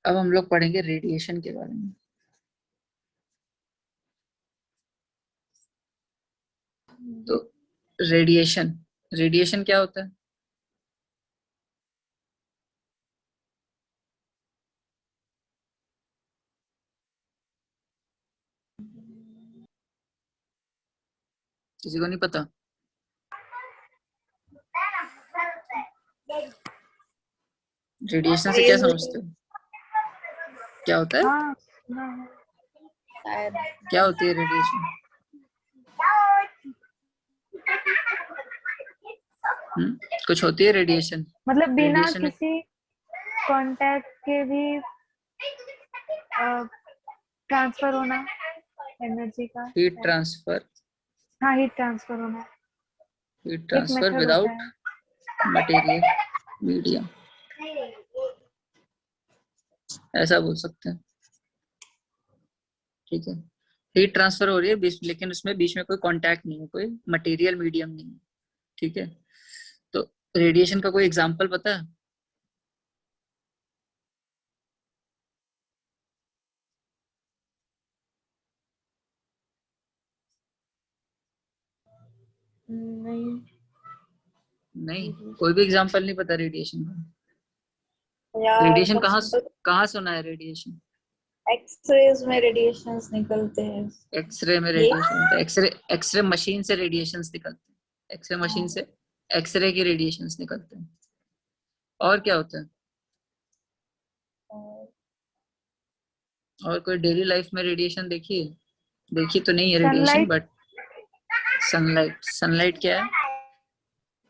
अब हम लोग पढ़ेंगे रेडिएशन के बारे में। तो रेडिएशन रेडिएशन क्या होता है? किसी को नहीं पता? रेडिएशन से क्या समझते हो? क्या होता है? हाँ, क्या होती है रेडिएशन? कुछ होती है रेडिएशन? मतलब बिना रेडिएशन किसी कांटेक्ट के भी ट्रांसफर होना एनर्जी का। Heat transfer. हाँ, हीट ट्रांसफर होना हीट एक ट्रांसफर मेथड होता विदाउट है। मटेरियल मीडियम, ऐसा बोल सकते हैं। ठीक है, हीट ट्रांसफर हो रही है लेकिन उसमें बीच में कोई कांटेक्ट नहीं है, कोई मटेरियल मीडियम नहीं है। ठीक है, तो रेडिएशन का कोई एग्जांपल पता है? नहीं, नहीं, कोई भी एग्जांपल नहीं पता रेडिएशन का? रेडिएशन कहाँ कहाँ सुना है रेडिएशन? एक्सरेज में रेडिएशंस निकलते हैं। एक्सरे में रेडिएशन होता है। एक्सरे मशीन से रेडिएशंस निकलते हैं। एक्सरे मशीन से एक्सरे की रेडिएशंस निकलते हैं। और क्या होता है? और कोई डेली लाइफ में रेडिएशन देखी है? देखी तो नहीं है रेडिएशन, सनलाइट। बट सनलाइट क्या है?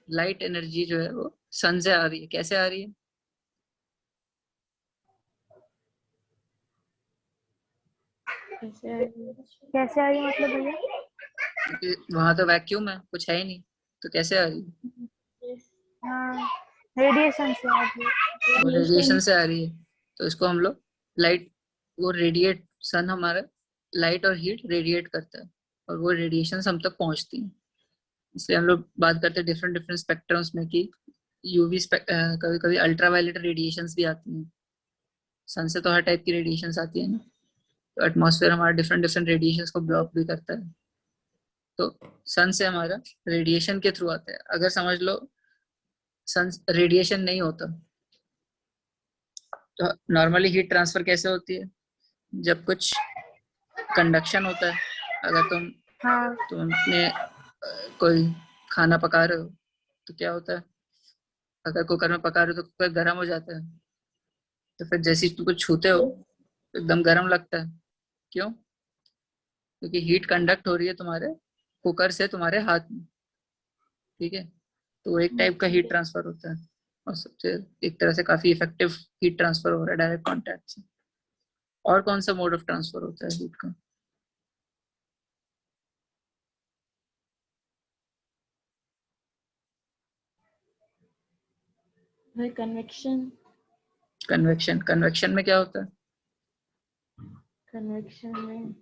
लाइट एनर्जी जो है वो सन से आ रही है। कैसे आ रही है? कैसे आ रही है मतलब भैया? क्योंकि वहां तो वैक्यूम है, कुछ है ही नहीं, तो कैसे आ रही है? हाँ, रेडिएशन से आ रही है। वो रेडिएशन से आ रही है, तो इसको हम लोग लाइट, वो रेडिएट, सन हमारा लाइट और हीट रेडिएट करता है और वो रेडिएशन हम तक पहुंचती है। इसलिए हम लोग बात करते हैं डिफरेंट डिफरेंट स्पेक्ट्रम्स में कि यूवी कभी कभी अल्ट्रावायलेट रेडिएशंस भी आती हैं। सन से तो हर टाइप की रेडिएशंस आती है ना, तो एटमॉस्फेयर हमारा डिफरेंट डिफरेंट रेडिएशंस को ब्लॉक भी करता है। तो सन से हमारा रेडिएशन के थ्रू आता है। अगर समझ लो सन रेडिएशन नहीं होता तो नॉर्मली हीट ट्रांसफर कैसे होती है? जब कुछ कंडक्शन होता है। अगर हाँ, तुम अपने कोई खाना पका रहे हो तो क्या होता है? अगर कुकर में पका रहे हो तो कुकर गर्म हो जाता है, तो फिर जैसे ही तुम कुछ छूते हो तो एकदम गर्म लगता है। क्यों? क्योंकि हीट कंडक्ट हो रही है तुम्हारे कुकर से तुम्हारे हाथ में। ठीक है, तो वो एक टाइप का हीट ट्रांसफर होता है और सबसे एक तरह से काफी इफेक्टिव हीट ट्रांसफर हो रहा है डायरेक्ट कॉन्टैक्ट से। और कौन सा मोड ऑफ ट्रांसफर होता है हीट का? कन्वेक्शन। कन्वेक्शन में क्या होता है? कन्वेक्शन में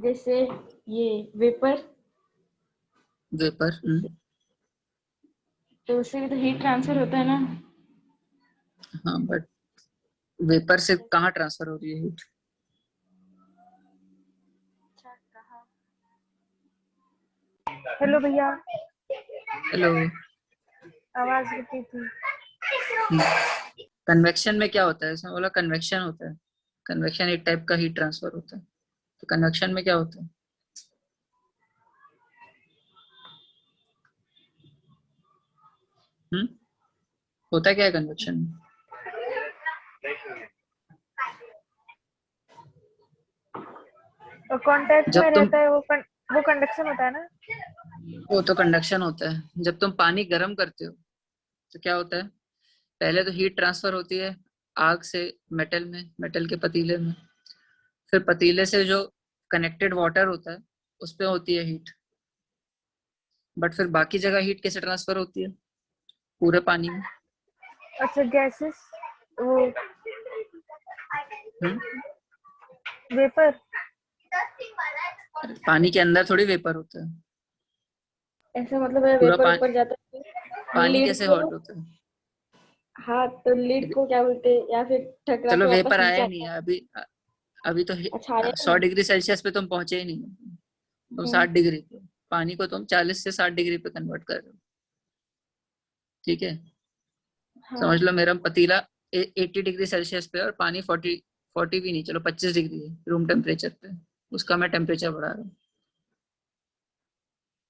जैसे ये वेपर, वेपर। तो उससे भी तो हीट ट्रांसफर होता है ना। हाँ, बट वेपर से कहाँ ट्रांसफर हो रही है हीट? हेलो भैया, हेलो। आवाज रुकी थी। कन्वेक्शन में क्या होता है? इसमें बोला कन्वेक्शन होता है। कन्वेक्शन एक टाइप का हीट ट्रांसफर होता है, तो कन्वेक्शन में क्या होता है? हम्म होता क्या है कन्वेक्शन में? कांटेक्ट में जब तुम रहता है वो कंडक्शन होता है ना। वो तो कंडक्शन होता है। जब तुम पानी गर्म करते हो तो क्या होता है? पहले तो हीट ट्रांसफर होती है आग से मेटल में, मेटल के पतीले में। फिर पतीले से जो कनेक्टेड वाटर होता है उस पे होती है हीट। बट फिर बाकी जगह हीट कैसे ट्रांसफर होती है पूरे पानी में? अच्छा, गैसेस, वो हम्म वेपर। पानी के अंदर थोड़ी वेपर होता है। ऐसा मतलब है पूरा वेपर ऊपर जाता है पानी लीड कैसे को। हॉट होता है? हाँ तो लीड को क्या बोलते हैं, या फिर टकरा चलो के वापस वेपर नीचे आया आता नहीं है? है अभी। अभी तो अच्छा आया 100 नहीं। डिग्री सेल्सियस पे तुम पहुंचे ही नहीं हो। तुम हम्म, 60 डिग्री पे, पानी को तुम 40 से 60 डिग्री पे कन्वर्ट कर रहे हो। ठीक है, समझ हाँ लो मेरा पतीला 80 डिग्री सेल्सियस पे और पानी 40 भी नहीं, चलो 25 डिग्री है रूम टेम्परेचर पे, उसका मैं टेम्परेचर बढ़ा रहा हूँ।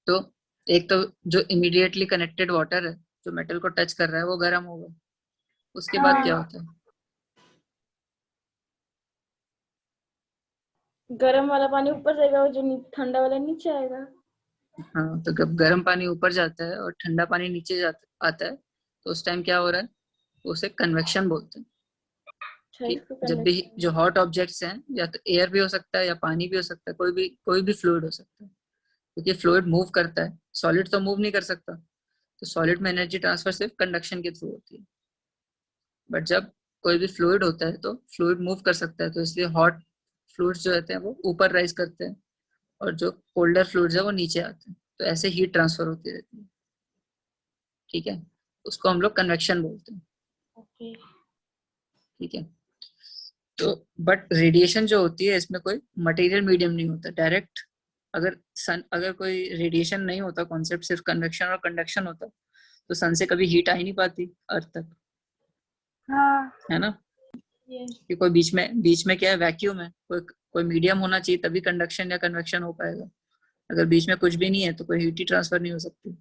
तो एक तो जो इमीडिएटली कनेक्टेड वाटर है, जो मेटल को टच कर रहा है, वो गर्म होगा। उसके बाद क्या हाँ होता है? गरम वाला पानी ऊपर जाएगा और जो ठंडा वाला नीचे आएगा। हाँ, तो जब गर्म पानी ऊपर जाता है और ठंडा पानी नीचे जाता आता है, तो उस टाइम क्या हो रहा है? उसे कन्वेक्शन बोलते हैं। अच्छा कि इसको जब भी कन्वेक्शन। जो हॉट ऑब्जेक्ट्स हैं, या तो एयर भी हो सकता है या पानी भी हो सकता है, कोई भी फ्लूइड हो सकता है, क्योंकि फ्लूइड मूव करता है, सॉलिड तो मूव नहीं कर सकता। तो सॉलिड में एनर्जी ट्रांसफर सिर्फ कंडक्शन के थ्रू होती है। बट जब कोई भी फ्लूइड होता है तो फ्लूइड मूव कर सकता है, तो इसलिए हॉट फ्लूइड्स जो रहते हैं वो ऊपर राइज करते हैं, और जो कोल्डर फ्लूइड्स है वो नीचे आते हैं। तो ऐसे हीट ट्रांसफर होती रहती है। ठीक है, उसको हम लोग कन्वेक्शन बोलते हैं। ओके। ठीक है, तो बट रेडिएशन जो होती है, इसमें कोई मटेरियल मीडियम नहीं होता डायरेक्ट। अगर कोई रेडिएशन नहीं होता, कॉन्सेप्ट सिर्फ कन्वेक्शन और कंडक्शन होता, तो सन से कभी हीट आ ही नहीं पाती अर्थ तक, हाँ है ना? ये कि कोई बीच में क्या है, वैक्यूम है, कोई मीडियम होना चाहिए, तभी कंडक्शन या कन्वेक्शन हो पाएगा। अगर बीच में कुछ भी नहीं है तो कोई हीट ही ट्रांसफर नहीं हो सकती।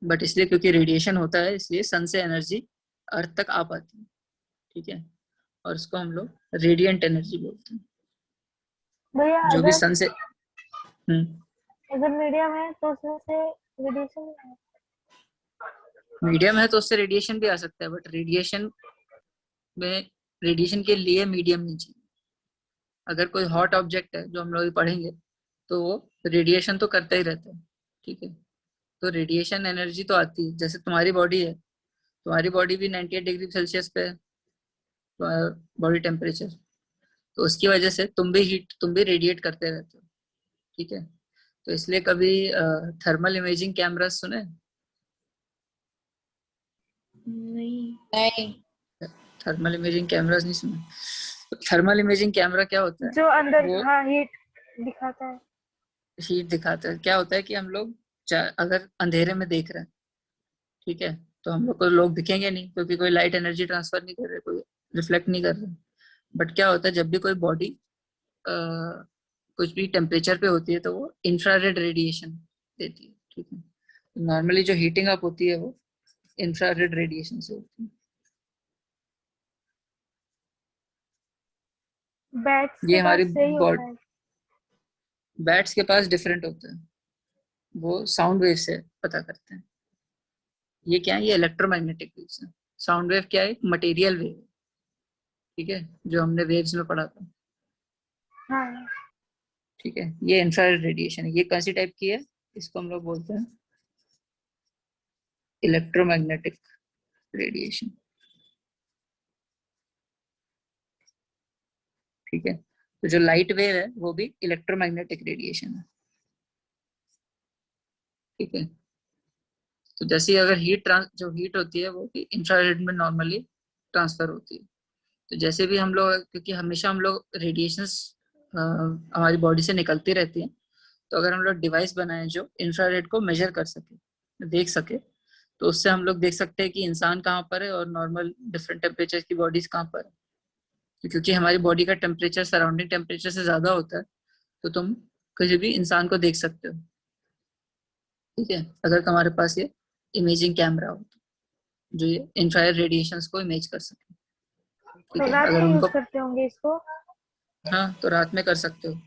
बट इसलिए क्योंकि रेडिएशन होता है, इसलिए सन से एनर्जी अर्थ तक आ पाती है। ठीक है, और इसको हम लोग रेडिएंट एनर्जी बोलते हैं। भैया, जो भी अगर सन से अगर मीडियम है तो उसमें से रेडिएशन मीडियम है तो उससे रेडिएशन भी आ सकता है, बट रेडिएशन के लिए मीडियम नहीं चाहिए। अगर कोई हॉट ऑब्जेक्ट है जो हम लोग पढ़ेंगे, तो वो रेडिएशन तो करता ही रहता है। ठीक है, तो रेडिएशन एनर्जी तो आती है। जैसे तुम्हारी बॉडी है, तुम्हारी बॉडी भी 98 डिग्री सेल्सियस पे है, बॉडी टेम्परेचर, तो उसकी वजह से तुम भी रेडिएट करते रहते हो। ठीक है, तो इसलिए कभी थर्मल इमेजिंग कैमरा सुने? नहीं। नहीं। थर्मल इमेजिंग कैमरास नहीं सुने? तो थर्मल इमेजिंग कैमरा क्या होता है? जो अंदर वो हाँ हीट दिखाता है। हीट दिखाता है। क्या होता है कि हम लोग अगर अंधेरे में देख रहे हैं, ठीक है, तो हम लोग को लोग दिखेंगे नहीं, क्योंकि कोई लाइट एनर्जी ट्रांसफर नहीं कर रहे, कोई रिफ्लेक्ट नहीं कर रहे। बट क्या होता है, जब भी कोई बॉडी कुछ भी टेम्परेचर पे होती है, तो वो इंफ्रारेड रेडिएशन देती है। ठीक है, नॉर्मली जो हीटिंग अप होती है वो इंफ्रारेड रेडिएशन से होती है। बैट्स ये के हमारी पास सही होता है। बैट्स के पास डिफरेंट होता है, वो साउंड वेव से पता करते हैं। ये क्या है? ये इलेक्ट्रोमैग्नेटिक वेव्स है। साउंड वेव क्या है? Material wave. ठीक है, जो हमने वेव्स में पढ़ा था। हाँ ठीक है, ये इंफ्रारेड रेडिएशन है। ये कौन सी टाइप की है? इसको हम लोग बोलते हैं इलेक्ट्रोमैग्नेटिक रेडिएशन। ठीक है, तो जो लाइट वेव है वो भी इलेक्ट्रोमैग्नेटिक रेडिएशन है। ठीक है, तो जैसे अगर जो हीट होती है वो भी इंफ्रारेड में नॉर्मली ट्रांसफर होती है। तो जैसे भी हम लोग, क्योंकि हमेशा हम लोग रेडिएशंस हमारी बॉडी से निकलती रहती हैं, तो अगर हम लोग डिवाइस बनाए जो इंफ्रारेड को मेजर कर सके, देख सके, तो उससे हम लोग देख सकते हैं कि इंसान कहाँ पर है और नॉर्मल डिफरेंट टेम्परेचर की बॉडीज कहाँ पर है। तो क्योंकि हमारी बॉडी का टेम्परेचर सराउंडिंग टेम्परेचर से ज्यादा होता है, तो तुम किसी भी इंसान को देख सकते हो। ठीक है, अगर तुम्हारे पास ये इमेजिंग कैमरा हो, तो जो ये इंफ्रारेड रेडिएशंस को इमेज कर सके। तो ठीक है, रात अगर में यूज उनको, करते होंगे इसको। हाँ, तो रात में कर सकते हो।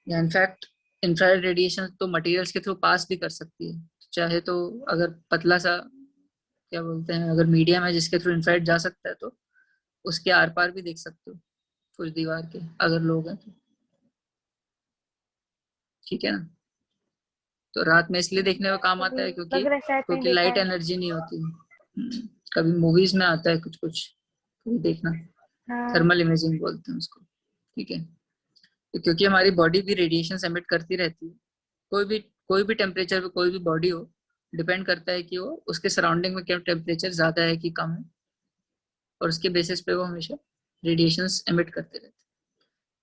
या इनफैक्ट इंफ्रारेड रेडिएशन तो मटेरियल्स के थ्रू पास भी कर सकती है। चाहे तो अगर पतला सा, क्या बोलते हैं, अगर मीडियम है जिसके थ्रू इंफ्रारेड जा सकता है, तो उसके आर पार भी देख सकते हो कुछ दीवार के, अगर लोग हैं तो। ठीक है ना? तो रात में इसलिए देखने का काम आता कभी है क्योंकि लग रहा है शायद कहीं क्योंकि देखा लाइट है। एनर्जी नहीं होती। कभी मूवीज में आता है कुछ कुछ, कभी देखना। हाँ थर्मल इमेजिंग बोलते हैं उसको। ठीक है, तो क्योंकि हमारी बॉडी भी रेडिएशन एमिट करती रहती है, कोई भी टेम्परेचर पे कोई भी बॉडी हो, डिपेंड करता है कि वो उसके सराउंडिंग में क्या टेम्परेचर ज्यादा है कि कम है, और उसके बेसिस पे वो हमेशा रेडिएशंस एमिट करते रहते हैं।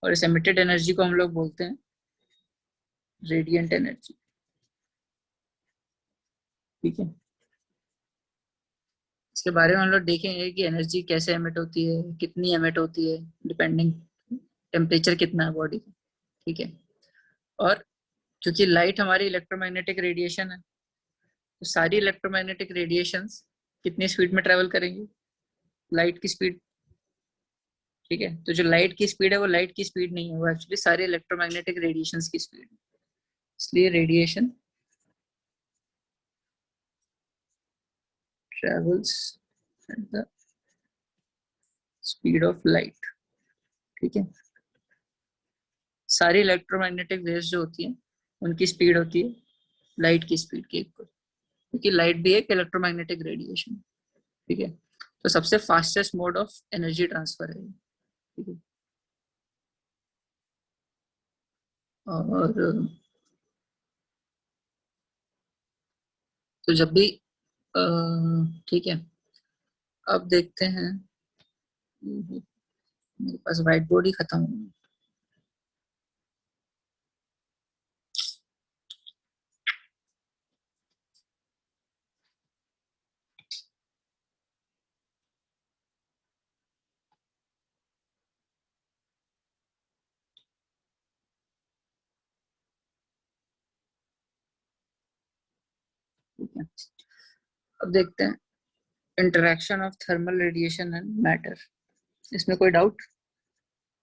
और इस एमिटेड एनर्जी को हम लोग बोलते हैं रेडिएंट एनर्जी। ठीक है, इसके बारे में हम लोग देखेंगे कि एनर्जी कैसे एमिट होती है, कितनी एमिट होती है, डिपेंडिंग टेम्परेचर कितना है बॉडी का। ठीक है, और क्योंकि लाइट हमारी इलेक्ट्रोमैग्नेटिक रेडिएशन है, तो सारी इलेक्ट्रोमैग्नेटिक रेडिएशंस कितनी स्पीड में ट्रेवल करेंगी, लाइट की स्पीड। ठीक है, तो जो लाइट की स्पीड है वो लाइट की स्पीड नहीं है, वो एक्चुअली सारे इलेक्ट्रोमैग्नेटिक रेडिएशंस की स्पीड है। इसलिए radiation travels at the speed of light. ठीक है, सारी इलेक्ट्रोमैग्नेटिक वेव्स जो होती हैं उनकी स्पीड होती है लाइट की स्पीड के इक्वल, क्योंकि लाइट भी एक इलेक्ट्रोमैग्नेटिक रेडिएशन। ठीक है, तो सबसे fastest mode of energy transfer है। ठीक है, और तो जब भी ठीक है, अब देखते हैं, मेरे पास व्हाइट बोर्ड ही खत्म हो गया। ठीक है, अब देखते हैं interaction of thermal radiation and matter. इसमें कोई डाउट,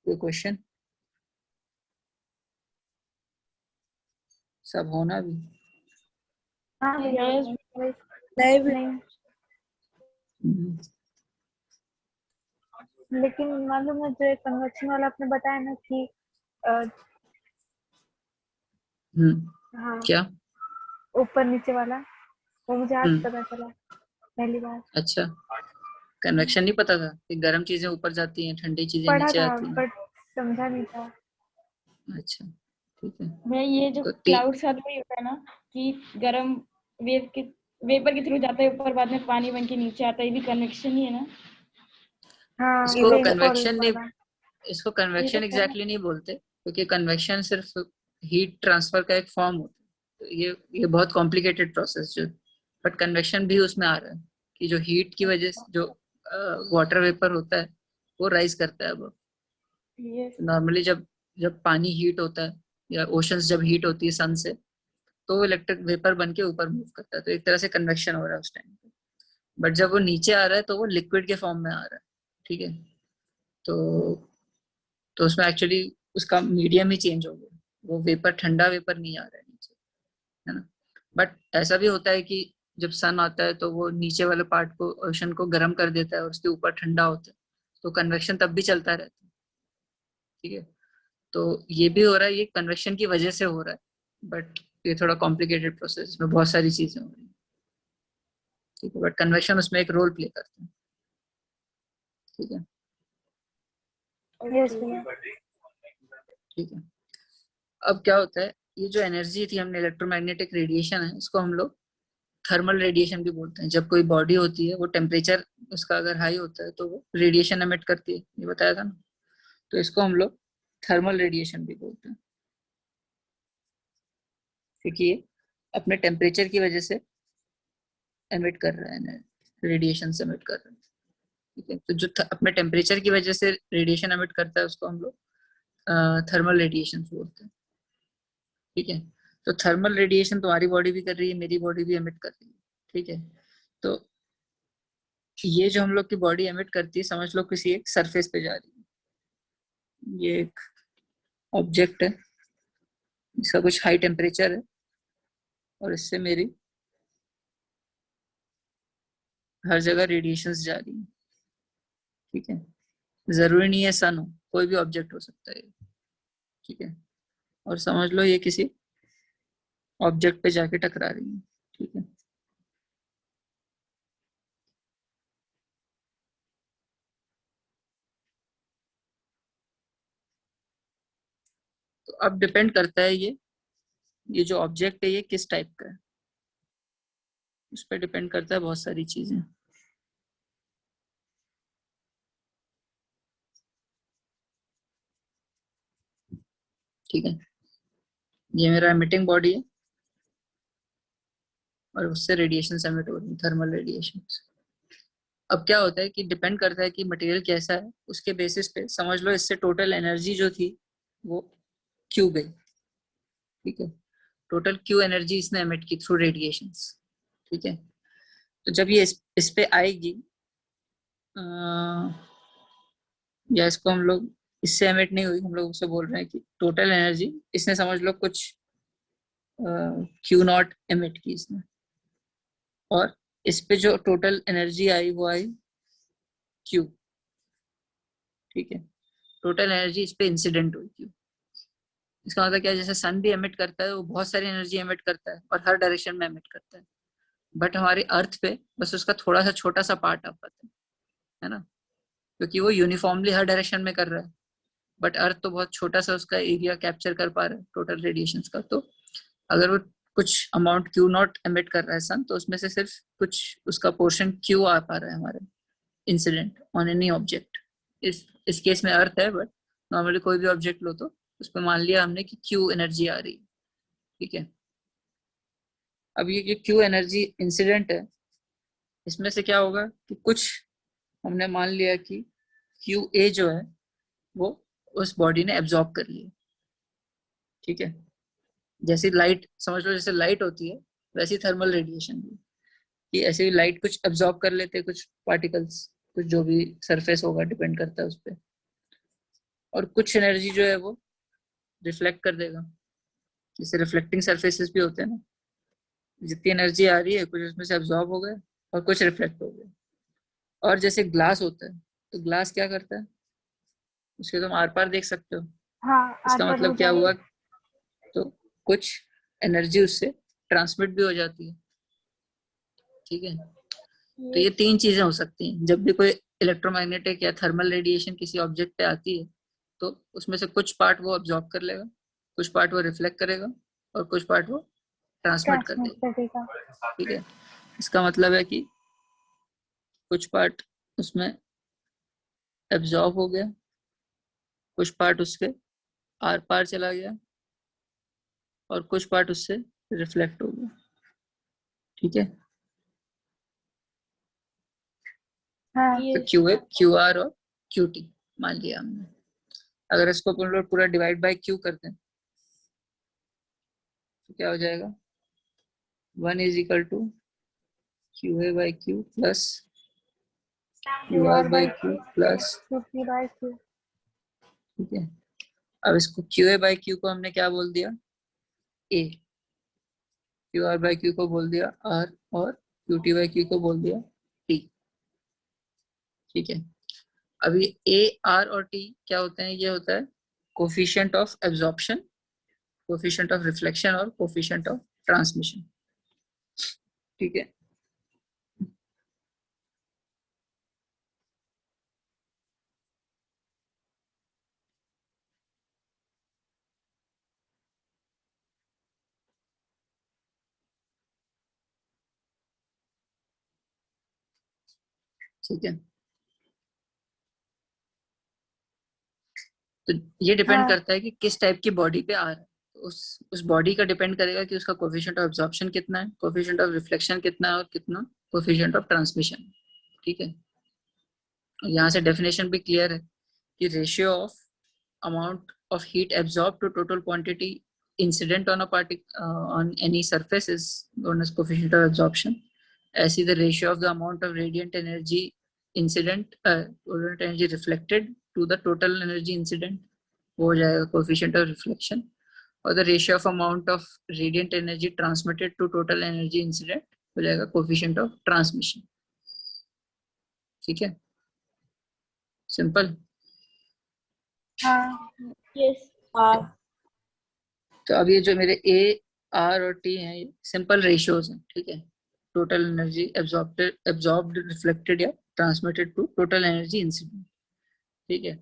कोई क्वेश्चन? सब होना भी। हाँ भैया Yes. नहीं भी नहीं, हम्म, लेकिन मालूम है जो एक कन्वेक्शन वाला आपने बताया ना कि हाँ क्या? ऊपर नीचे वाला, वो मुझे आज हम्म, पता चला पहली बार। अच्छा, कन्वेक्शन नहीं पता था कि गर्म चीजें ऊपर जाती हैं, ठंडी चीजें पढ़ा नीचे था आती हैं। बट समझा नहीं था। अच्छा, ठीक है, मैं ये जो तो क्लाउड सा वही होता है ना कि गर्म वेव के वेपर के थ्रू जाता है ऊपर, बाद में पानी बन के नीचे आता है, ये भी कन्वेक्शन ही है ना? हाँ इसको रेनफॉल कन्वेक्शन नहीं, वाला। इसको ये तो कन्वेक्शन पता। एग्जैक्टली नहीं बोलते, क्योंकि कन्वेक्शन सिर्फ हीट ट्रांसफर का एक फॉर्म होता है। तो ये बहुत कॉम्प्लिकेटेड प्रोसेस जो, बट कन्वेक्शन भी उसमें आ रहा है कि जो हीट की वजह से जो वाटर वेपर होता है वो राइज करता है। अब ये नॉर्मली जब जब पानी हीट होता है या ओशंस जब हीट होती है सन से, तो वो इलेक्ट्रिक वेपर बन के ऊपर मूव करता है, तो एक तरह से कन्वेक्शन हो रहा है उस टाइम पे। बट जब वो नीचे आ रहा है तो वो लिक्विड के फॉर्म में आ रहा है। ठीक है, तो तो उसमें एक्चुअली उसका मीडियम ही चेंज हो गया, वो वेपर ठंडा वेपर नहीं आ रहा है नीचे, है ना। बट ऐसा भी होता है कि जब सन आता है तो वो नीचे वाले पार्ट को, ओशन को गर्म कर देता है और उसके ऊपर ठंडा होता है, तो कन्वेक्शन तब भी चलता रहता है। ठीक है, तो ये भी हो रहा है, ये कन्वेक्शन की वजह से हो रहा है, बट ये थोड़ा कॉम्प्लिकेटेड प्रोसेस, इसमें बहुत सारी चीजें हो रही हैं। ठीक है, बट कन्वेक्शन उसमें एक रोल प्ले करता है। ठीक है, यस ओके। भैया। ठीक है, अब क्या होता है, ये जो एनर्जी थी हमने, इलेक्ट्रोमैग्नेटिक रेडिएशन है, इसको हम लोग थर्मल रेडिएशन भी बोलते हैं। जब कोई बॉडी होती है वो टेम्परेचर उसका अगर हाई होता है तो वो रेडिएशन एमिट करती है, ये बताया था ना, तो इसको हम लोग थर्मल रेडिएशन भी बोलते हैं, क्योंकि ये अपने टेम्परेचर की वजह से एमिट कर रहा है, रेडिएशन से एमिट कर रहा है। ठीक है, तो जो अपने टेम्परेचर की वजह से रेडिएशन एमिट करता है उसको हम लोग थर्मल रेडिएशन बोलते हैं। ठीक है, तो थर्मल रेडिएशन तुम्हारी बॉडी भी कर रही है, मेरी बॉडी भी एमिट कर रही है। ठीक है, तो ये जो हम लोग की बॉडी एमिट करती है, समझ लो किसी एक सरफेस पे जा रही है, ये एक ऑब्जेक्ट है, इसका कुछ हाई टेम्परेचर है, और इससे मेरी हर जगह रेडिएशंस जा रही है। ठीक है, जरूरी नहीं है सन हो, कोई भी ऑब्जेक्ट हो सकता है। ठीक है, और समझ लो ये किसी ऑब्जेक्ट पे जाके टकरा रही है। ठीक है, तो अब डिपेंड करता है ये जो ऑब्जेक्ट है ये किस टाइप का है। उस पर डिपेंड करता है बहुत सारी चीजें। ठीक है, ये मेरा एमिटिंग बॉडी है और उससे रेडिएशन एमिट हो रही है, थर्मल रेडिएशन। अब क्या होता है कि डिपेंड करता है कि मटेरियल कैसा है, उसके बेसिस पे समझ लो इससे टोटल एनर्जी जो थी वो क्यू गई। ठीक है, टोटल क्यू एनर्जी इसने एमिट की थ्रू रेडिएशंस। ठीक है, तो जब ये इस पे आएगी या इसको हम लोग इससे एमिट नहीं हुई, हम लोग उससे बोल रहे हैं कि टोटल एनर्जी इसने समझ लो कुछ क्यू नॉट एमिट की इसने, और इस पे जो टोटल एनर्जी आई वो आई क्यू। ठीक है, टोटल एनर्जी इस पे इंसिडेंट हुई क्यू। इसका मतलब क्या है, जैसे सन भी एमिट करता है वो बहुत सारी एनर्जी एमिट करता है और हर डायरेक्शन में एमिट करता है, बट हमारी अर्थ पे बस उसका थोड़ा सा छोटा सा पार्ट आ पाता है ना, क्योंकि वो यूनिफॉर्मली हर डायरेक्शन में कर रहा है। बट अर्थ तो बहुत छोटा सा उसका एरिया कैप्चर कर पा रहा है टोटल रेडिएशन का। तो अगर वो कुछ अमाउंट क्यू नॉट एमिट कर रहा है सन, तो उसमें से सिर्फ कुछ उसका पोर्शन क्यू आ पा रहा है हमारे इंसिडेंट ऑन एनी ऑब्जेक्ट। इस केस में अर्थ है, बट नॉर्मली कोई भी ऑब्जेक्ट लो तो उस पर मान लिया हमने कि क्यू एनर्जी आ रही है। ठीक है, अब ये क्यू एनर्जी इंसिडेंट है, इसमें से क्या होगा कि कुछ हमने मान लिया कि क्यू ए जो है वो उस बॉडी ने एब्जॉर्ब कर लिया। ठीक है, जैसे लाइट समझ लो, जैसे लाइट होती है वैसी थर्मल रेडिएशन भी, कि ऐसे भी लाइट कुछ एब्जॉर्ब कर लेते हैं, कुछ पार्टिकल्स, कुछ जो भी सरफेस होगा डिपेंड करता है उस पर, और कुछ एनर्जी जो है वो रिफ्लेक्ट कर देगा। जैसे रिफ्लेक्टिंग सरफेसेस भी होते हैं ना, जितनी एनर्जी आ रही है कुछ उसमें से एब्जॉर्ब हो गए और कुछ रिफ्लेक्ट हो गए। और जैसे ग्लास होता है, तो ग्लास क्या करता है, उसके तुम आर पार देख सकते हो। हाँ, आर इसका पार हो मतलब क्या जाएगा। हुआ, तो कुछ एनर्जी उससे ट्रांसमिट भी हो जाती है। ठीक है, तो ये तीन चीजें हो सकती हैं जब भी कोई इलेक्ट्रोमैग्नेटिक या थर्मल रेडिएशन किसी ऑब्जेक्ट पे आती है, तो उसमें से कुछ पार्ट वो अब्जॉर्ब कर लेगा, कुछ पार्ट वो रिफ्लेक्ट करेगा और कुछ पार्ट वो ट्रांसमिट कर ट्रांसमिट देगा। करेगा। ठीक है, इसका मतलब है कि कुछ पार्ट उसमें एब्जॉर्ब हो गया, कुछ पार्ट उसके आर पार चला गया और कुछ पार्ट उससे रिफ्लेक्ट हो गया। ठीक है, हाँ, तो क्यू है, क्यू आर और क्यू टी मान लिया हमने। अगर इसको अपन लोग पूरा डिवाइड बाय क्यू करते हैं तो क्या हो जाएगा, 1 is equal to Q A by Q plus Q R by Q plus. Q by Q. ठीक है, अब इसको क्यू ए बाई क्यू को हमने क्या बोल दिया, ए, क्यू आर बाई क्यू को बोल दिया आर, और क्यू टी बाई क्यू को बोल दिया टी। ठीक है, अभी ए आर और टी क्या होते हैं, ये होता है coefficient of absorption, coefficient of reflection और कोफिशिएंट ऑफ ट्रांसमिशन। ठीक है, ठीक है, तो ये डिपेंड हाँ, करता है कि किस टाइप की बॉडी पे आ रहा है। तो उस बॉडी का डिपेंड करेगा कि उसका कोफिशिएंट ऑफ एब्जॉर्प्शन कितना है, कोफिशिएंट ऑफ रिफ्लेक्शन कितना है और कितना कोफिशिएंट ऑफ ट्रांसमिशन। ठीक है, यहाँ से डेफिनेशन भी क्लियर है कि ratio of amount of heat absorbed to total quantity incident on a on any surface is known as coefficient of absorption. ऐसी the ratio of the amount of radiant energy incident radiant energy reflected to the total energy incident वो हो जाएगा coefficient of reflection, और the ratio of amount of radiant energy transmitted to total energy incident हो जाएगा coefficient of transmission. ठीक है, simple. हाँ, yes. तो अब ये जो मेरे ए आर और टी हैं ये सिंपल रेशियोज हैं। ठीक है, टोटल एनर्जी एब्जॉर्ब्ड रिफ्लेक्टेड या transmitted to total energy incident. ठीक है,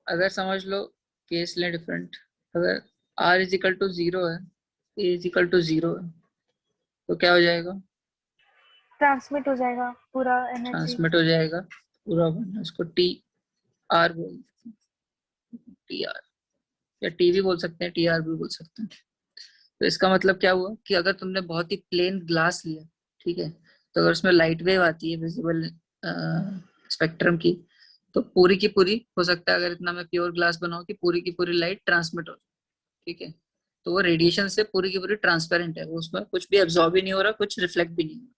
अगर समझ लो केस ले डिफरेंट, अगर R is equal to zero है, A is equal to zero है, तो क्या हो जाएगा, ट्रांसमिट हो जाएगा पूरा एनर्जी। ट्रांसमिट हो जाएगा पूरा वन, उसको टी आर बोलते हैं, टी आर, या टी भी बोल सकते हैं, टी आर भी बोल सकते हैं। तो इसका मतलब क्या हुआ कि अगर तुमने बहुत ही प्लेन ग्लास लिया, ठीक है, तो अगर उसमें लाइट वेव आती है विजिबल स्पेक्ट्रम की, तो पूरी की पूरी हो सकता है, अगर इतना मैं प्योर ग्लास बनाऊं कि पूरी की पूरी लाइट ट्रांसमिट हो, ठीक है, तो वो रेडिएशन से पूरी की पूरी ट्रांसपेरेंट है, वो उसमें कुछ भी एब्जॉर्ब भी नहीं हो रहा, कुछ रिफ्लेक्ट भी नहीं हो रहा,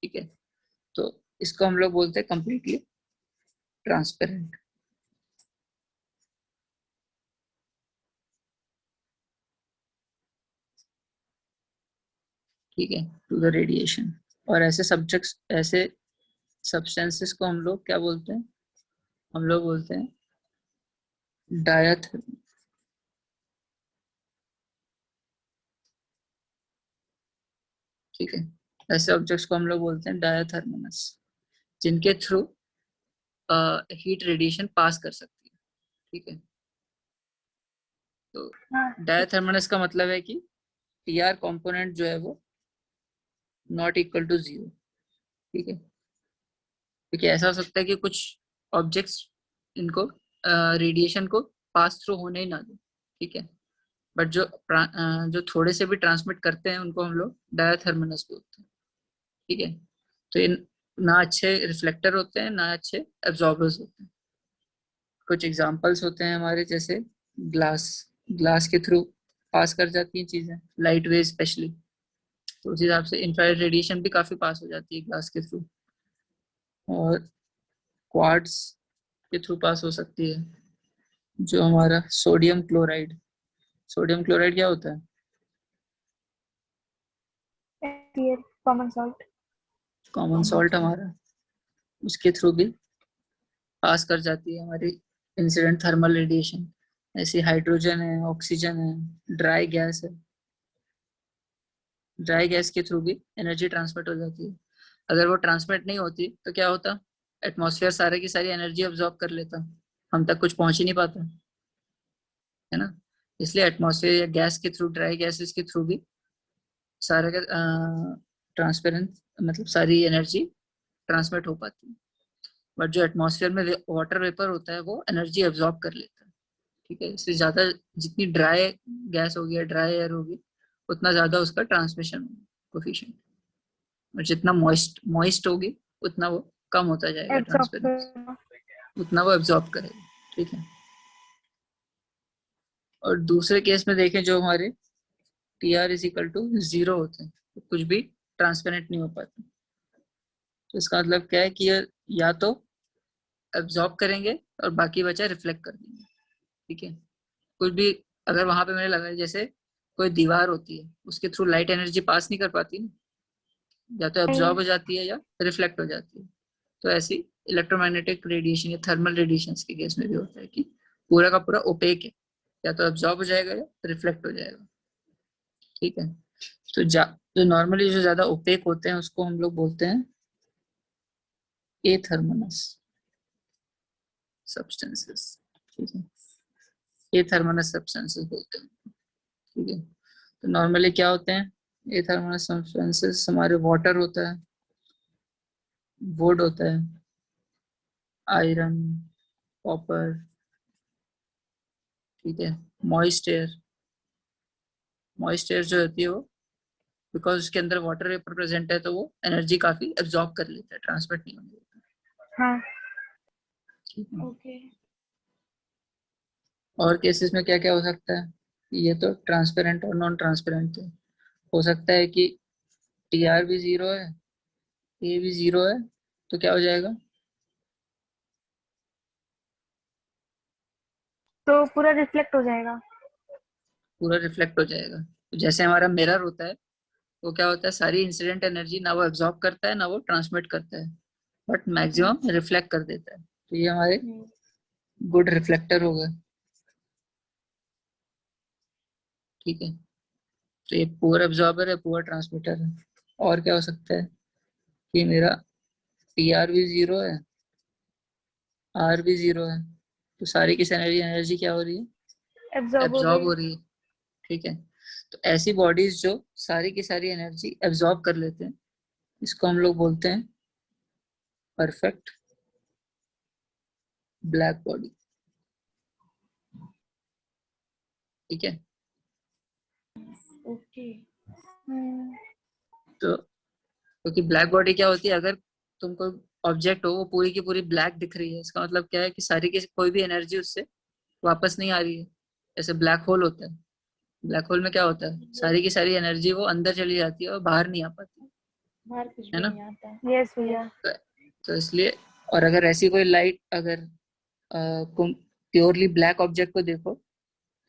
ठीक है। तो इसको हम लोग बोलते हैं कंप्लीटली ट्रांसपेरेंट। ठीक है, टू द रेडिएशन। और ऐसे सब्जेक्ट्स, ऐसे सब्सटेंसेस को हम लोग क्या बोलते हैं, हम लोग बोलते हैं डायथर्मल। ठीक है, ऐसे ऑब्जेक्ट्स को हम लोग बोलते हैं डायथर्मनस, जिनके थ्रू हीट रेडिएशन पास कर सकती है, ठीक है। तो डायथर्मनस का मतलब है कि टीआर कंपोनेंट जो है वो नॉट इक्वल टू 0, ठीक है, क्योंकि ऐसा हो सकता है कि कुछ ऑब्जेक्ट्स इनको रेडिएशन को पास थ्रू होने ही ना दे, ठीक है, बट जो थोड़े से भी ट्रांसमिट करते हैं उनको हम लोग डायथर्मनस बोलते हैं, ठीक है। तो ये ना अच्छे रिफ्लेक्टर होते हैं, ना अच्छे एब्जॉर्बर्स होते हैं। कुछ एग्जांपल्स होते हैं हमारे, जैसे ग्लास, ग्लास के थ्रू पास कर जाती हैं चीजें, लाइट वेव स्पेशली, तो उस हिसाब से इंफ्रारेड रेडिएशन भी काफी पास हो जाती है ग्लास के थ्रू, और क्वार्ट्ज के थ्रू पास हो सकती है। जो हमारा सोडियम क्लोराइड, सोडियम क्लोराइड क्या होता है? Common salt. कॉमन सॉल्ट हमारा, उसके थ्रू भी पास कर जाती है हमारी इंसिडेंट थर्मल रेडिएशन। ऐसी हाइड्रोजन है, ऑक्सीजन है, ड्राई गैस है, ड्राई गैस के थ्रू भी एनर्जी ट्रांसमिट हो जाती है। अगर वो ट्रांसमिट नहीं होती तो क्या होता, एटमॉस्फेयर सारे की सारी एनर्जी अब्जॉर्ब कर लेता, हम तक कुछ पहुंच ही नहीं पाता, है ना। इसलिए एटमॉस्फेयर या गैस के थ्रू, ड्राई गैसेस के थ्रू भी सारे का ट्रांसपेरेंट, मतलब सारी एनर्जी ट्रांसमिट हो पाती है। बट जो एटमॉस्फेयर में वाटर वेपर होता है वो एनर्जी एब्जॉर्ब कर लेता है, ठीक है। इससे ज्यादा, जितनी ड्राई गैस होगी, ड्राई एयर होगी, उतना ज्यादा उसका ट्रांसमिशन कोफिशिएंट, और जितना मॉइस्ट मॉइस्ट होगी उतना वो कम होता जाएगा ट्रांसपेरेंसी, उतना वो एब्जॉर्ब करेगा, ठीक है। और दूसरे केस में देखें, जो हमारे T R is equal to 0 होते हैं, तो कुछ भी ट्रांसपेरेंट नहीं हो पाता। तो इसका मतलब क्या है कि ये या तो एब्जॉर्ब करेंगे और बाकी बचा रिफ्लेक्ट कर देंगे, ठीक है। कुछ भी, अगर वहां पे मैंने लगा, जैसे कोई दीवार होती है, उसके थ्रू लाइट एनर्जी पास नहीं कर पाती ना, या तो एब्जॉर्ब हो जाती है या रिफ्लेक्ट हो जाती है। तो ऐसी इलेक्ट्रोमैग्नेटिक रेडिएशन या थर्मल रेडिएशन के केस में भी होता है कि पूरा का पूरा ओपेक है, या तो एब्जॉर्ब हो जाएगा या रिफ्लेक्ट हो जाएगा, ठीक है। तो जो नॉर्मली जो ज्यादा ओपेक होते हैं उसको हम लोग बोलते हैं एथर्मनस सब्सटेंसेस, ठीक है, एथर्मनस सब्सटेंसेस बोलते हैं, ठीक है। तो नॉर्मली क्या होते हैं एथर्मनस सब्सटेंसेस? हमारे वाटर होता है, वुड होता है, आयरन, कॉपर, ठीक है, मॉइस्ट एयर। मॉइस्ट एयर जो होती है वो, बिकॉज उसके अंदर वाटर वेपर प्रेजेंट है, तो वो एनर्जी काफी एब्जॉर्ब कर लेता है, ट्रांसमिट नहीं होने देता, हाँ। ठीक है। ओके। और केसेस में क्या क्या हो सकता है? ये तो ट्रांसपेरेंट और नॉन ट्रांसपेरेंट है। हो सकता है कि टी आर भी 0 है, ए भी 0 है, तो क्या हो जाएगा? तो पूरा रिफ्लेक्ट हो जाएगा। पूरा रिफ्लेक्ट हो जाएगा। तो जैसे हमारा मिरर होता है, वो क्या होता है, सारी इंसिडेंट एनर्जी ना वो एब्जॉर्ब करता है ना वो ट्रांसमिट करता है, बट मैक्सिमम रिफ्लेक्ट कर देता है। तो ये हमारे गुड रिफ्लेक्टर हो गए, ठीक है। तो ये पुअर एब्जॉर्बर है, पुअर ट्रांसमीटर है। और क्या हो सकता है कि मेरा टी आर भी 0 है, आर भी 0 है, तो सारी की सारी एनर्जी क्या हो रही है? एब्जॉर्ब हो एब्जॉर्ब गई। हो रही है, ठीक है। तो ऐसी बॉडीज जो सारी की सारी एनर्जी एब्जॉर्ब कर लेते हैं, इसको हम लोग बोलते हैं परफेक्ट ब्लैक बॉडी। ठीक है, ओके। तो क्योंकि ब्लैक बॉडी क्या होती है, अगर तुमको ऑब्जेक्ट हो वो पूरी की पूरी ब्लैक दिख रही है, इसका मतलब क्या है कि सारी की कोई भी एनर्जी उससे वापस नहीं आ रही है। जैसे ब्लैक होल होता है, ब्लैक होल में क्या होता है, सारी की सारी एनर्जी वो अंदर चली जाती है और बाहर नहीं आ पाती, बाहर कुछ है भी ना। नहीं आता। यस भैया। तो इसलिए, और अगर ऐसी कोई लाइट, अगर प्योरली ब्लैक ऑब्जेक्ट को देखो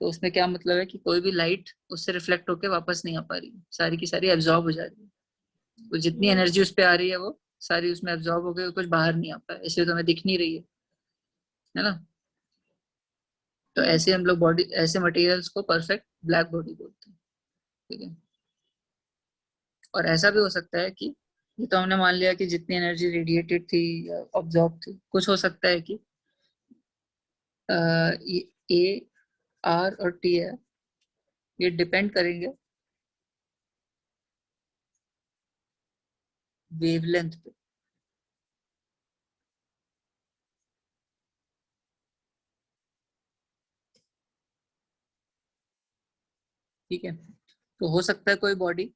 तो उसमें क्या मतलब है कि कोई भी लाइट उससे रिफ्लेक्ट होके वापस नहीं आ पा रही, सारी की सारी एब्जॉर्ब हो जा रही है। तो जितनी एनर्जी उस पर आ रही है वो सारी उसमें एब्जॉर्ब हो गई, कुछ बाहर नहीं आ पाया, इसलिए तो हमें दिख नहीं रही है ना। तो ऐसे हम लोग बॉडी, ऐसे मटेरियल्स को परफेक्ट ब्लैक बॉडी बोलते हैं। ठीक है, और ऐसा भी हो सकता है कि ये तो हमने मान लिया कि जितनी एनर्जी रेडिएटेड थी या ऑब्जॉर्ब थी, कुछ हो सकता है कि ए, आर और टी है, ये डिपेंड करेंगे वेवलेंथ पे। ठीक है, तो हो सकता है कोई बॉडी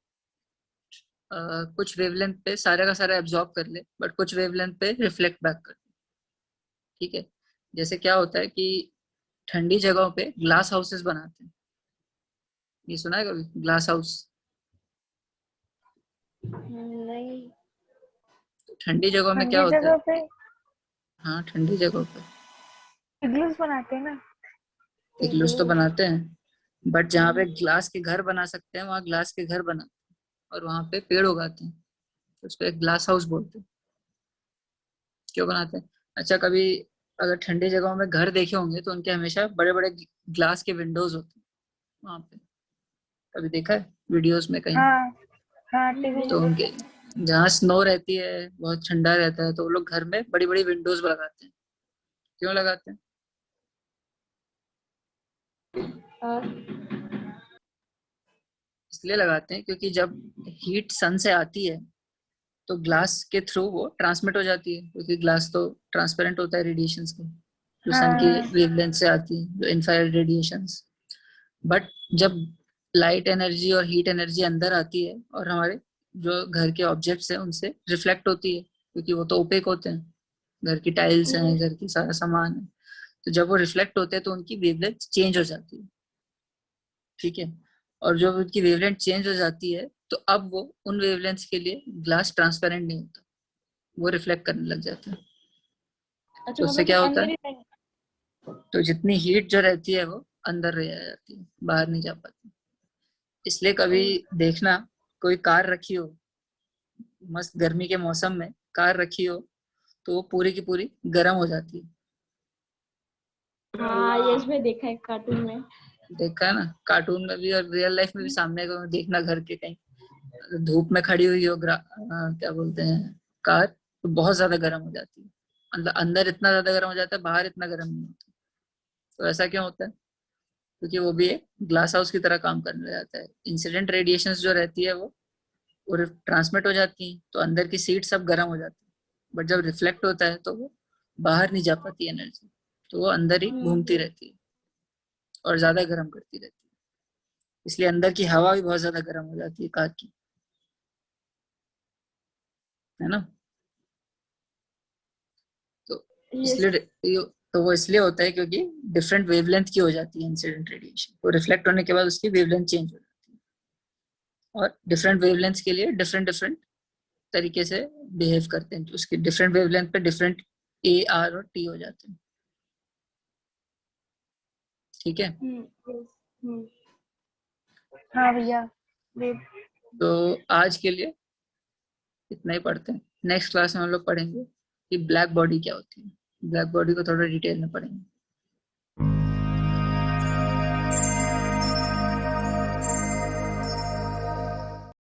कुछ वेवलेंथ पे सारा का सारा एब्जॉर्ब कर ले, बट कुछ वेवलेंथ पे रिफ्लेक्ट बैक कर ले। ठीक है, जैसे क्या होता है कि ठंडी जगहों पे ग्लास हाउसेस बनाते हैं, ये सुना है कभी ग्लास हाउस। नहीं। ठंडी जगहों में क्या ठंडी होता है, जगह पे हाँ ठंडी जगहों पे इग्लूस बनाते हैं ना। इग्लूस तो बनाते हैं, बट जहाँ पे ग्लास के घर बना सकते हैं वहाँ ग्लास के घर बनाते हैं, और वहाँ पे पेड़ उगाते हैं, तो उसको एक ग्लास हाउस बोलते हैं। क्यों बनाते हैं? अच्छा, कभी अगर ठंडी जगहों में घर देखे होंगे तो उनके हमेशा बड़े बड़े ग्लास के विंडोज होते हैं वहाँ पे, कभी देखा है वीडियोस में कहीं? हाँ हाँ, टीवी तो में उनके देखा है। जहाँ स्नो रहती है, बहुत ठंडा रहता है, तो वो लोग घर में बड़ी बड़ी विंडोज लगाते हैं। क्यों लगाते हैं? और इसलिए लगाते हैं क्योंकि जब हीट सन से आती है तो ग्लास के थ्रू वो ट्रांसमिट हो जाती है, क्योंकि ग्लास तो ट्रांसपेरेंट होता है रेडिएशंस को, जो सन की हाँ वेवलेंथ से आती है, जो इंफ्रारेड रेडिएशंस। बट जब लाइट एनर्जी और हीट एनर्जी अंदर आती है और हमारे जो घर के ऑब्जेक्ट्स हैं उनसे रिफ्लेक्ट होती है, क्योंकि वो तो ओपेक होते हैं, घर की टाइल्स हैं, घर की सारा सामान है, तो जब वो रिफ्लेक्ट होते हैं तो उनकी वेवलेंथ चेंज हो जाती है। ठीक है, और जब उनकी वेवलेंथ चेंज हो जाती है तो अब वो उन वेवलेंथ्स के लिए ग्लास ट्रांसपेरेंट नहीं होता, वो रिफ्लेक्ट करने लग जाता है। अच्छा, तो उससे मतलब कि क्या होता अंदर है, ही रहेंगे। तो जितनी हीट जो रहती है वो अंदर रह जाती है, बाहर नहीं जा पाती। इसलिए कभी देखना, कोई कार रखी हो, मस्त गर्मी के मौसम में कार रखी हो, तो वो पूरी की पूरी गर्म हो जाती है। हाँ, ये इसमें देखा है कार्टून में। देखा है ना, कार्टून में भी और रियल लाइफ में भी, सामने को देखना घर के कहीं धूप में खड़ी हुई हो क्या बोलते हैं कार, तो बहुत ज्यादा गर्म हो जाती है, अंदर अंदर इतना ज्यादा गर्म हो जाता है, बाहर इतना गर्म नहीं होता। तो ऐसा क्यों होता है? क्योंकि वो भी एक ग्लास हाउस की तरह काम करने जाता है। इंसिडेंट रेडिएशंस जो रहती है वो ट्रांसमिट हो जाती है, तो अंदर की सीट सब गर्म हो जाती है, बट जब रिफ्लेक्ट होता है तो वो बाहर नहीं जा पाती एनर्जी, तो वो अंदर ही घूमती रहती है और ज्यादा गर्म करती रहती है। इसलिए अंदर की हवा भी बहुत ज्यादा गर्म हो जाती है कार की, है ना। तो यस। इसलिए तो वो इसलिए होता है क्योंकि डिफरेंट वेवलेंथ की हो जाती है इंसिडेंट रेडिएशन, तो रिफ्लेक्ट होने के बाद उसकी वेवलेंथ चेंज हो जाती है, और डिफरेंट वेवलेंथ के लिए डिफरेंट डिफरेंट तरीके से बिहेव करते हैं, तो उसके डिफरेंट वेवलेंथ पे डिफरेंट ए, आर और टी हो जाते हैं। ठीक है, यस। हाँ भैया। वेव। तो आज के लिए इतना ही पढ़ते हैं। नेक्स्ट क्लास में हम लोग पढ़ेंगे कि ब्लैक बॉडी क्या होती है, ब्लैक बॉडी को थोड़ा डिटेल में पढ़ेंगे।